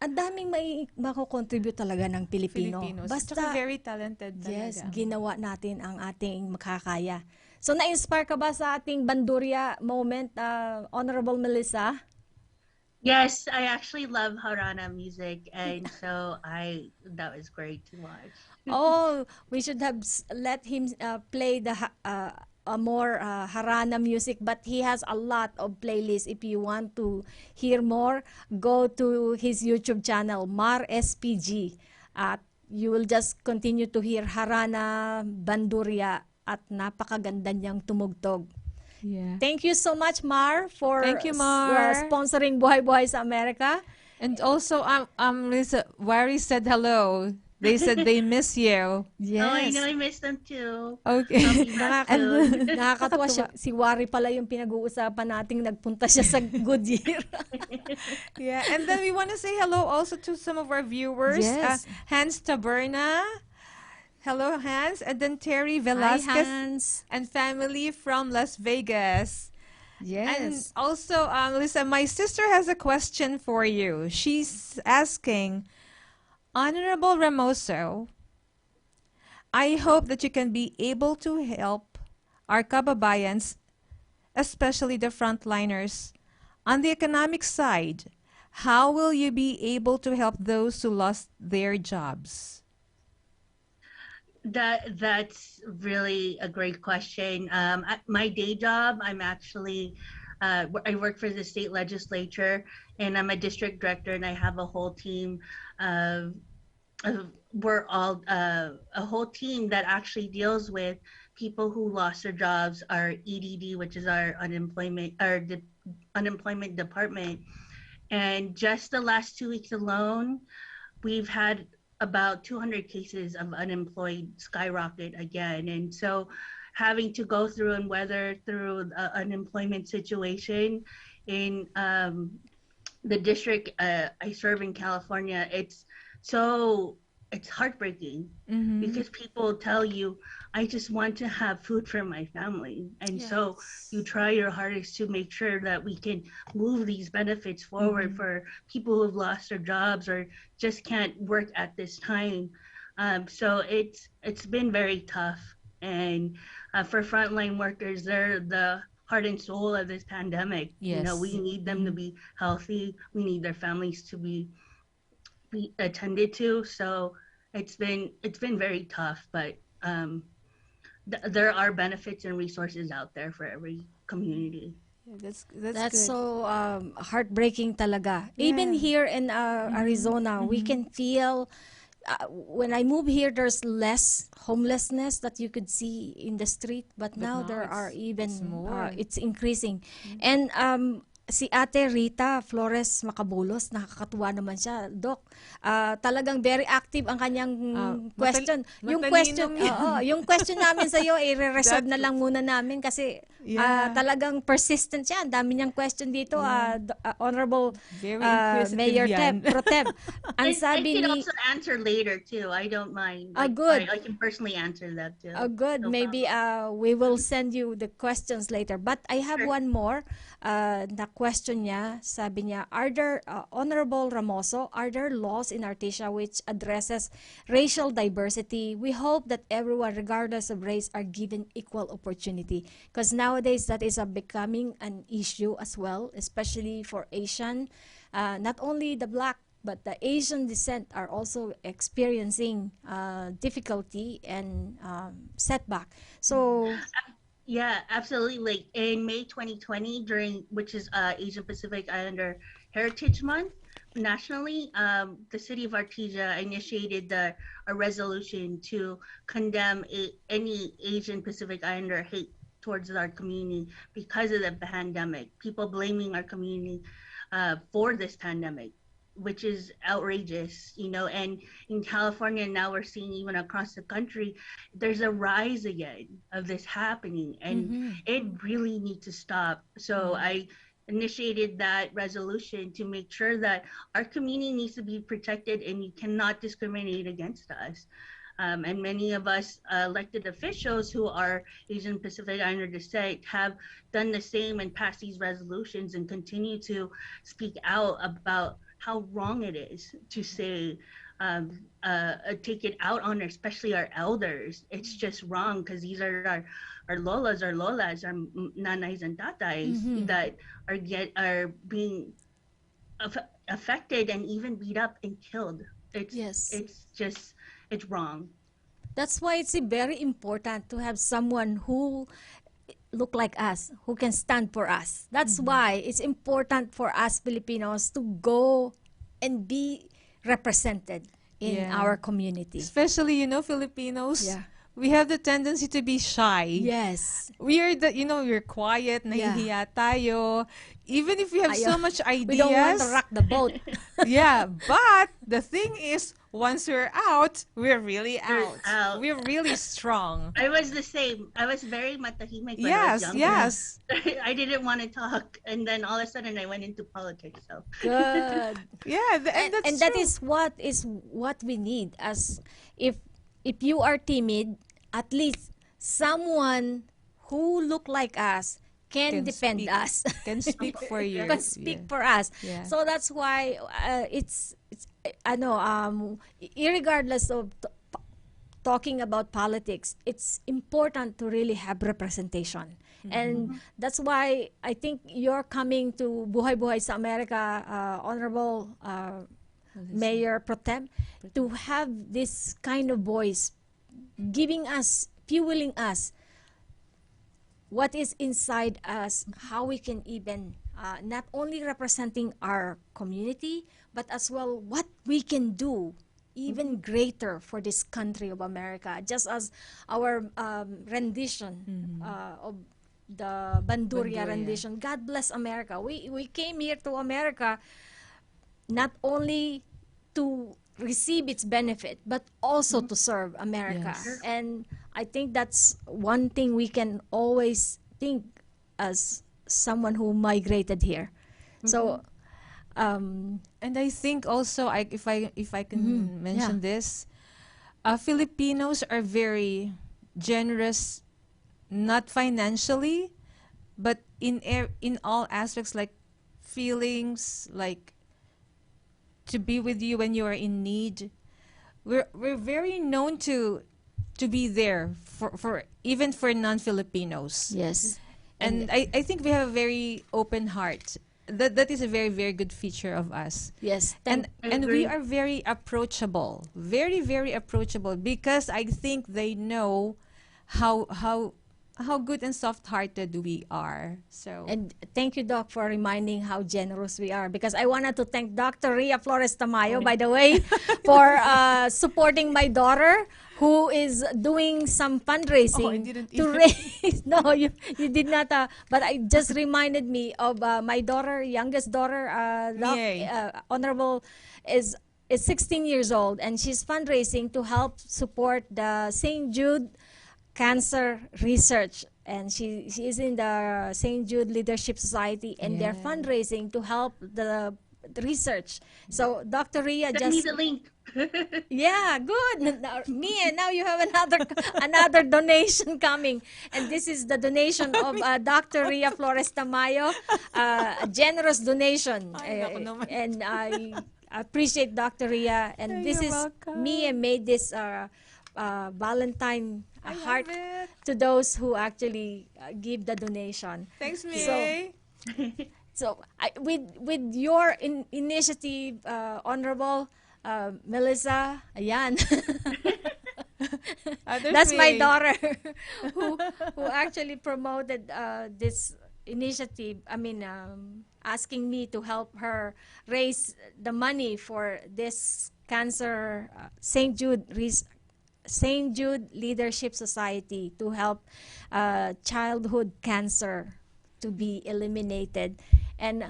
ang daming may mako-contribute talaga ng Pilipino. Filipinos. Basta, Tsaka very talented talaga. yes, ginawa natin ang ating makakaya. So, na-inspire ka ba sa ating Bandurria moment, Honorable Melissa? Yes, I actually love Harana music, and so that was great to watch. Oh, we should have let him play the more Harana music, but he has a lot of playlists. If you want to hear more, go to his YouTube channel, Mar SPG. At you will just continue to hear Harana, Bandurria, at napakaganda niyang tumugtog. Yeah. Thank you so much, Mar, for Thank you, Mar. Sponsoring Buhay-Buhay sa Amerika. And also, Lisa, Wari said hello. They said they miss you. Yes. Oh, I know I missed them too. Okay. I'll be back soon. Nakakatuwa siya. Si Wari pala yung pinag-uusapan nating nagpunta siya sa Goodyear. Yeah. And then we want to say hello also to some of our viewers. Yes. Hans Taberna. Hello, Hans. And then Terry Hi, Velasquez Hans. and family from Las Vegas. And Yes. also, Lisa, my sister has a question for you. She's asking, Honorable Ramoso, I hope that you can be able to help our Kababayans, especially the frontliners, on the economic side. How will you be able to help those who lost their jobs? That's really a great question. At my day job, I'm actually I work for the state legislature, and I'm a district director, and I have a whole team of we're all a whole team that actually deals with people who lost their jobs. Our EDD, which is our unemployment department, And just the last 2 weeks alone, we've had about 200 cases of unemployed skyrocket again. And so having to go through and weather through the unemployment situation in the district I serve in California, it's heartbreaking because people tell you, I just want to have food for my family. And so you try your hardest to make sure that we can move these benefits forward for people who've lost their jobs or just can't work at this time. So it's been very tough. And for frontline workers, they're the heart and soul of this pandemic. Yes. You know, we need them to be healthy. We need their families to be attended to. So it's been very tough, but there are benefits and resources out there for every community. Yeah, That's good. so heartbreaking talaga. Even here in Arizona, we can feel when I moved here, there's less homelessness that you could see in the street, but now there are even more. it's increasing. And si Ate Rita Flores Macabulos, nakakatuwa naman siya, Doc. Talagang very active ang kanyang question. Yung question namin sa iyo, i-reserve na lang muna namin kasi talagang persistent siya. Ang dami niyang question dito, Honorable Mayor Pro Tem. Ang sabi I can ni also answer later too. I don't mind. Good. I can personally answer that too. Good. No Maybe we will send you the questions later. But I have one more na question niya. Sabi niya, are there, Honorable Ramoso, are there laws in Artesia which addresses racial diversity? We hope that everyone, regardless of race, are given equal opportunity. Because nowadays, that is becoming an issue as well, especially for Asian. Not only the Black, but the Asian descent are also experiencing difficulty and setback. So, yeah, absolutely. Like in May 2020, which is Asian Pacific Islander Heritage Month, nationally, the city of Artesia initiated a resolution to condemn any Asian Pacific Islander hate towards our community because of the pandemic. People blaming our community for this pandemic, which is outrageous, you know. And in California now, we're seeing even across the country, there's a rise again of this happening, and it really needs to stop. So I initiated that resolution to make sure that our community needs to be protected and you cannot discriminate against us. And many of us elected officials who are Asian Pacific Islander descent have done the same and passed these resolutions and continue to speak out about how wrong it is to say, take it out on especially our elders. It's just wrong because these are our lolas, our nanays and tatays that are being affected and even beat up and killed. It's wrong. that's why it's very important to have someone who look like us, who can stand for us. That's why it's important for us Filipinos to go and be represented in our community. Especially, you know, Filipinos, we have the tendency to be shy. Yes. We're we're quiet, nahihiya tayo. Even if we have so much ideas. We don't want to rock the boat. But the thing is, once we're out, we're really out. We're really strong. I was the same. I was very matahimik when I was younger. Yes. I didn't want to talk, and then all of a sudden I went into politics. So Good. And that is what we need. As if you are timid, at least someone who look like us can defend us. Can speak for you. Can speak for us. Yeah. So that's why it's irregardless of talking about politics, it's important to really have representation. And that's why I think you're coming to Buhay sa Amerika, Honorable Mayor Pro Tem, to have this kind of voice, giving us, fueling us, what is inside us, how we can even not only representing our community, but as well what we can do even greater for this country of America. Just as our rendition of the Bandurria rendition, God bless America. We came here to America not only to receive its benefit, but also to serve America. Yes. And I think that's one thing we can always think as someone who migrated here. So, And I think also, if I can mention this, Filipinos are very generous, not financially, but in all aspects, like feelings, like to be with you when you are in need. We're very known to be there for even for non-Filipinos. yes. And I think we have a very open heart. That is a very, very good feature of us. Yes. And I and we agree. are very approachable, very, very approachable, because I think they know how good and soft-hearted we are. So And thank you, Doc, for reminding how generous we are. Because I wanted to thank Dr. Ria Flores Tamayo, by the way, for supporting my daughter, who is doing some fundraising Oh, I didn't to even- raise. No, you did not. But I just reminded me of my daughter, youngest daughter, Doc, Yay. Honorable, is 16 years old, and she's fundraising to help support the St. Jude cancer research, and she is in the St. Jude Leadership Society, and they're Yeah. fundraising to help the research. So Dr. Ria Send me just the link. yeah, good. Now you have another donation coming, and this is the donation of Dr. Ria Flores Tamayo, a generous donation. Ay, naku naman. And I appreciate Dr. Ria, and Ay, this you're is welcome. Mia made this Valentine I love heart it. to those who actually give the donation. Thanks, May. So with your initiative, Honorable Melissa, ayan. There's That's my May. daughter who actually promoted this initiative. I mean, asking me to help her raise the money for this cancer St. Jude Leadership Society to help childhood cancer to be eliminated. And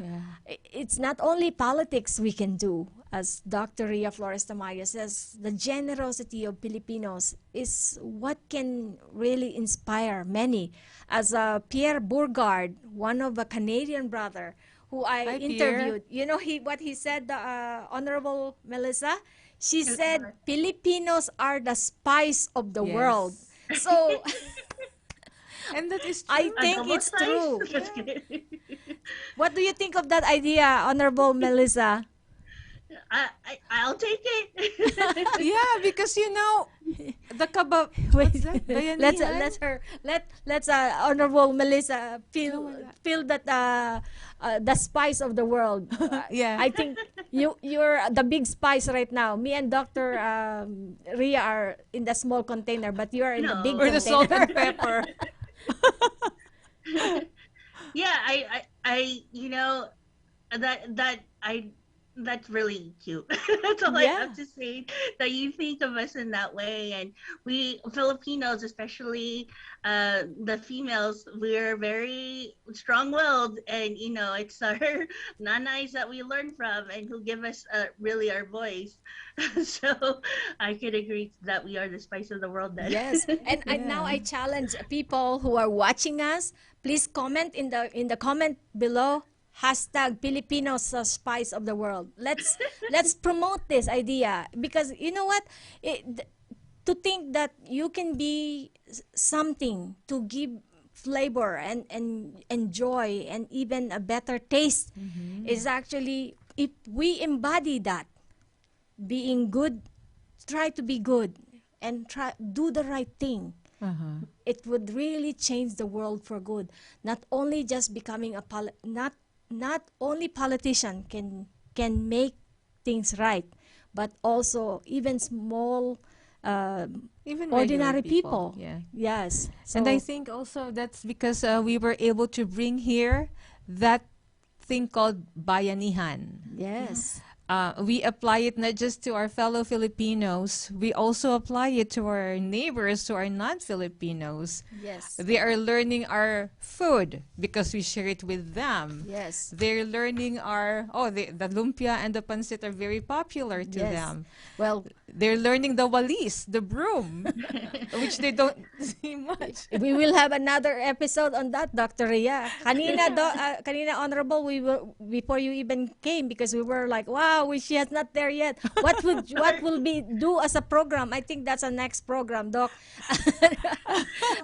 it's not only politics we can do. As Dr. Ria Flores Tamayo says, the generosity of Filipinos is what can really inspire many. As Pierre Bourgard, one of a Canadian brother who I Hi, Pierre. interviewed, you know what he said, Honorable Melissa? She said, Filipinos are the spice of the Yes. world. So And that is true. I think Double it's size? true. Just kidding. What do you think of that idea, Honorable Melissa? I'll take it. Yeah, because the Wait, what's that? let's Honorable Melissa feel that the spice of the world. Yeah. I think you're the big spice right now. Me and Dr. Ria are in the small container, but you are in the No. big Or the salt container. and pepper. Yeah, I that's really cute. That's all I Yeah. have to say. That you think of us in that way, and we Filipinos, especially the females, we're very strong-willed, and it's our nanais that we learn from, and who give us really our voice. So I could agree that we are the spice of the world. Then Yes, and now I challenge people who are watching us. Please comment in the comment below. #Filipinos the spice of the world. Let's promote this idea, because you know what, to think that you can be something to give flavor and joy and even a better taste is actually, if we embody that, being good, try to be good and do the right thing. It would really change the world for good. Not only just becoming not only politician can make things right, but also even small Even ordinary regular people. Yeah. Yes. And I So- think also that's because we were able to bring here that thing called bayanihan. yes. we apply it not just to our fellow Filipinos, we also apply it to our neighbors, to our non-Filipinos. Yes. They are learning our food because we share it with them. Yes. They're learning the lumpia and the pancit are very popular to Yes. them. Well, They're learning the walis, the broom, which they don't see much. we will have another episode on that, Dr. Ria. Kanina, Honorable, we were before you even came, because we were like, wow, she has not there yet. What will be do as a program? I think that's a next program, Doc.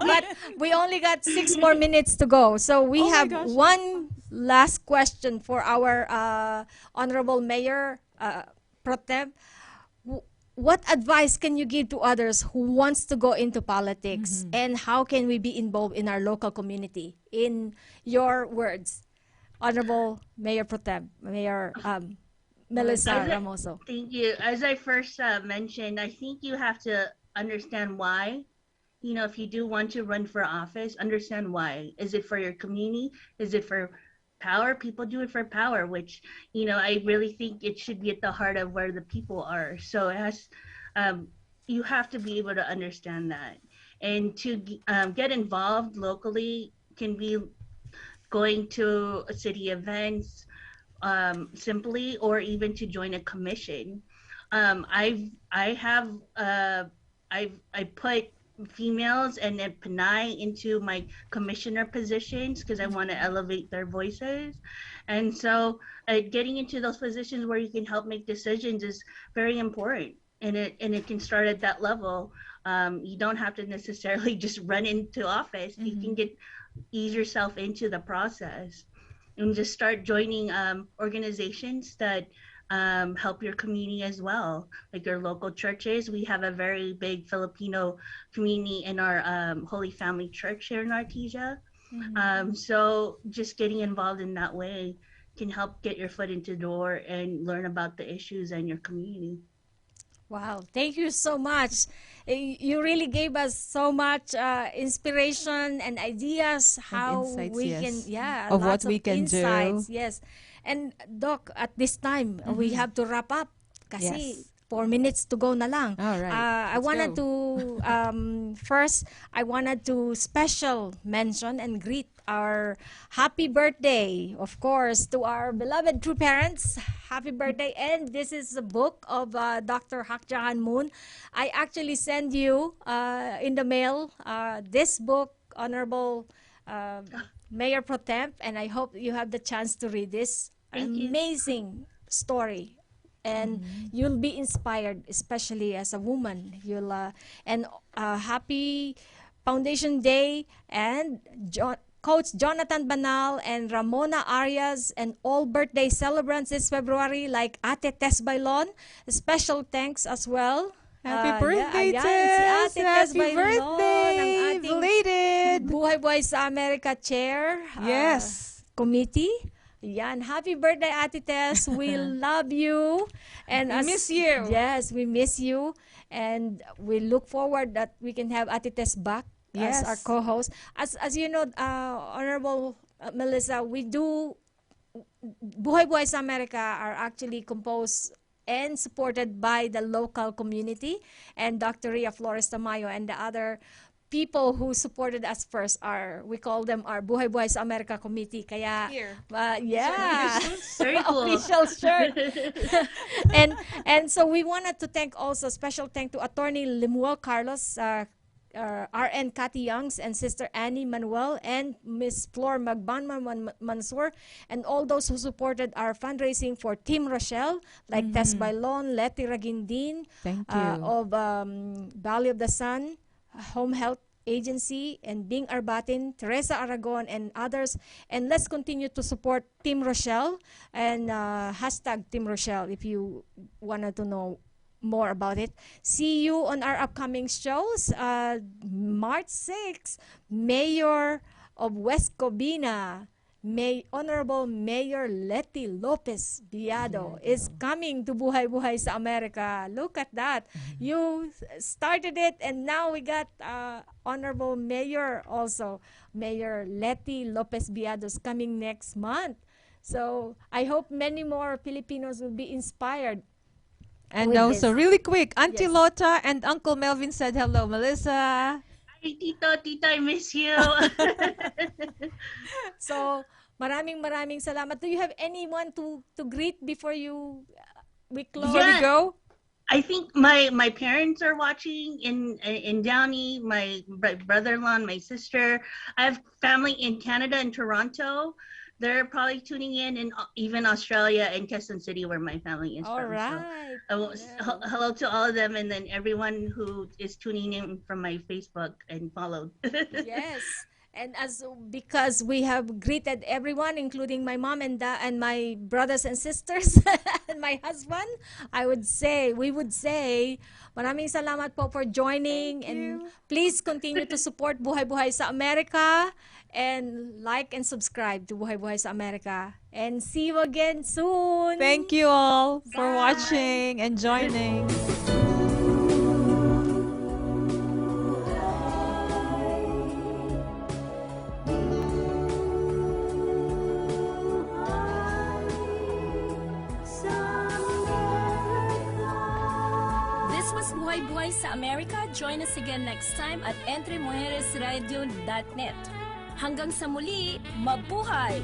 But we only got 6 more minutes to go, so we Oh my have gosh. one last question for our Honorable Mayor Pro Tem. What advice can you give to others who wants to go into politics, and how can we be involved in our local community? In your words, Honorable Mayor Pro Tem, Mayor Melissa As I- Ramoso. Thank you. As I first mentioned, I think you have to understand why. You know, if you do want to run for office, understand why. Is it for your community? Is it for power? People do it for power, which, you know, I really think it should be at the heart of where the people are. So it has, you have to be able to understand that. And to get involved locally can be going to city events, simply, or even to join a commission. I put females and then Pinoy into my commissioner positions because I want to elevate their voices. And so getting into those positions where you can help make decisions is very important. And it can start at that level. You don't have to necessarily just run into office. You can ease yourself into the process and just start joining organizations that help your community as well, like your local churches. We have a very big Filipino community in our Holy Family Church here in Artesia. So just getting involved in that way can help get your foot into the door and learn about the issues in your community. Wow, thank you so much. You really gave us so much inspiration and ideas how insights, we yes. can, Of what lots we can do. insights, yes. And Doc, at this time, we have to wrap up kasi Yes. 4 minutes to go na lang. All right, I let's wanted go. to, first, I wanted to special mention and greet our happy birthday, of course, to our beloved true parents. Happy birthday. And this is the book of Dr. Hak Jahan Moon. I actually send you in the mail this book, Honorable Mayor Pro Temp, and I hope you have the chance to read this Thank you. amazing story. And you'll be inspired, especially as a woman. You'll and happy Foundation Day, and Coach Jonathan Banal and Ramona Arias and all birthday celebrants this February, like Ate Tess Bailon. Special thanks as well. Happy birthday, ayan, Tess! si Ate Tess Happy Bailon, ang birthday! ating Belated! Buhay sa Amerika Chair Yes. Committee. Yan, happy birthday, Ate Tess. We love you. And We miss you. Yes, we miss you. And we look forward that we can have Ate Tess back Yes. as our co-host. As you know, Honorable Melissa, we do Buhay sa Amerika are actually composed and supported by the local community, and Dr. Ria Flores Tamayo and the other people who supported us first we call them our Buhay sa Amerika Committee. Kaya, Here. yeah. Very cool. Official shirt. and so we wanted to thank also, special thank to Attorney Lemuel Carlos, RN Cathy Youngs, and Sister Annie Manuel, and Miss Flor Magbanman Mansur, and all those who supported our fundraising for Team Rochelle, like Tess Bailon, Letty Ragindin, Thank you. of Valley of the Sun, Home Health Agency, and Bing Arbatin, Teresa Aragon, and others. And let's continue to support Team Rochelle, and hashtag Team Rochelle if you wanted to know more about it. See you on our upcoming shows. March 6, Mayor of West Covina, Honorable Mayor Letty Lopez Biado is coming to Buhay sa Amerika. Look at that. You started it, and now we got Honorable Mayor also. Mayor Letty Lopez Biado is coming next month. So I hope many more Filipinos will be inspired. And With also, this. really quick, Auntie Yes. Lota and Uncle Melvin said hello, Melissa. Hi, Tito, I miss you. So maraming salamat. Do you have anyone to greet before we close? Before we Yeah. go? I think my parents are watching in Downey, my brother-in-law, and my sister. I have family in Canada and Toronto. They're probably tuning in even Australia and Quezon City, where my family is All from. right. So, hello to all of them, and then everyone who is tuning in from my Facebook and followed. Yes. And because we have greeted everyone, including my mom and my brothers and sisters and my husband, we would say, maraming salamat po for joining, and please continue to support Buhay sa Amerika, and like and subscribe to Buhay sa Amerika. And see you again soon. Thank you all for Bye. watching and joining. This was Buhay sa Amerika. Join us again next time at entremujeresradio.net. Hanggang sa muli, mabuhay!